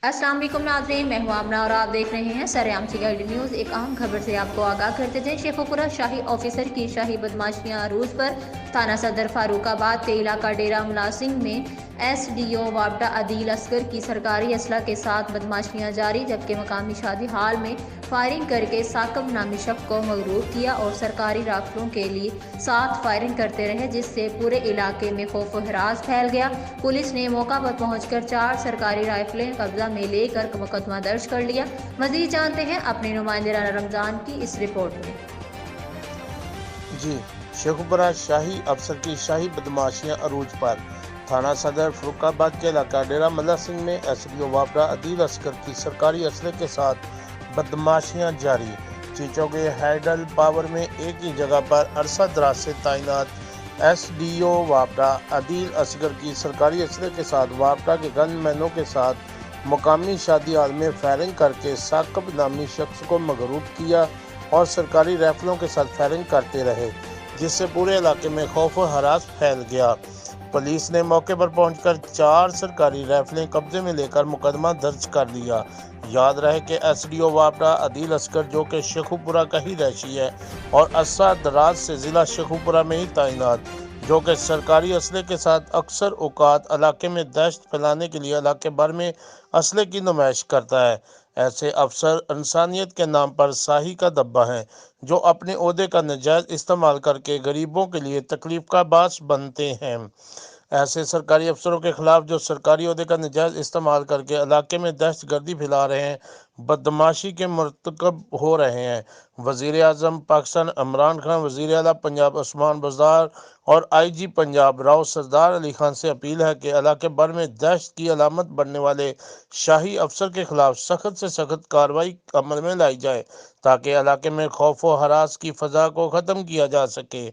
السلام علیکم ناظرین، میں ہوں آمنہ اور آپ دیکھ رہے ہیں سرعام CID نیوز۔ ایک اہم خبر سے آپ کو آگاہ کرتے ہیں۔ شیخوپورہ شاہی آفیسر کی شاہی بدماشیاں عروج پر تھانہ صدر فاروق آباد کے علاقہ ڈیرہ ملاسنگ میں SDO وابڈہ عدیل اصغر کی سرکاری اسلحہ کے ساتھ بدماشیاں جاری، جبکہ مقامی شادی ہال میں فائرنگ کر کے ثاقب نامی شخص کو مغرور کیا اور سرکاری رائفلوں کے لیے 7 فائرنگ کرتے رہے، جس سے پورے علاقے میں خوف و ہراس پھیل گیا۔ پولیس نے موقع پر پہنچ کر 4 سرکاری رائفلیں قبضہ میں لے کر مقدمہ درج کر لیا۔ مزید جانتے ہیں اپنے نمائندے رانا رمضان کی اس رپورٹ میں۔ شیخوپورہ شاہی افسر کی شاہی بدماشیاں عروج پر تھانہ صدر فاروق آباد کے علاقہ ڈیرہ ملاسنگ میں SDO وابڈہ عدیل اصغر کی سرکاری اسلحے کے ساتھ بدماشیاں جاری۔ چیچو کے ہائیڈل پاور میں ایک ہی جگہ پر عرصہ دراز سے تعینات SDO وابڈہ عدیل اصغر کی سرکاری اسلحے کے ساتھ وابڈہ کے گن مینوں کے ساتھ مقامی شادی ہال میں فائرنگ کر کے ثاقب نامی شخص کو مغلوب کیا اور سرکاری رائفلوں کے ساتھ فائرنگ کرتے رہے، جس سے پورے علاقے میں خوف و ہراس پھیل گیا۔ پولیس نے موقع پر پہنچ کر 4 سرکاری رائفلیں قبضے میں لے کر مقدمہ درج کر لیا۔ یاد رہے کہ SDO وابڈہ عدیل اصغر، جو کہ شیخوپورہ کا ہی رہائشی ہے اور عرصہ دراز سے ضلع شیخوپورہ میں ہی تعینات، جو کہ سرکاری اسلحے کے ساتھ اکثر اوقات علاقے میں دہشت پھیلانے کے لیے علاقے بھر میں اسلحے کی نمائش کرتا ہے۔ ایسے افسر انسانیت کے نام پر سیاہی کا دھبا ہیں، جو اپنے عہدے کا ناجائز استعمال کر کے غریبوں کے لیے تکلیف کا باعث بنتے ہیں۔ ایسے سرکاری افسروں کے خلاف جو سرکاری عہدے کا ناجائز استعمال کر کے علاقے میں دہشت گردی پھیلا رہے ہیں، بدماشی کے مرتکب ہو رہے ہیں۔ وزیر اعظم پاکستان عمران خان، وزیر اعلیٰ پنجاب عثمان بزدار اور IG پنجاب راؤ سردار علی خان سے اپیل ہے کہ علاقے بھر میں دہشت کی علامت بننے والے شاہی افسر کے خلاف سخت سے سخت کارروائی عمل میں لائی جائے، تاکہ علاقے میں خوف و ہراس کی فضا کو ختم کیا جا سکے۔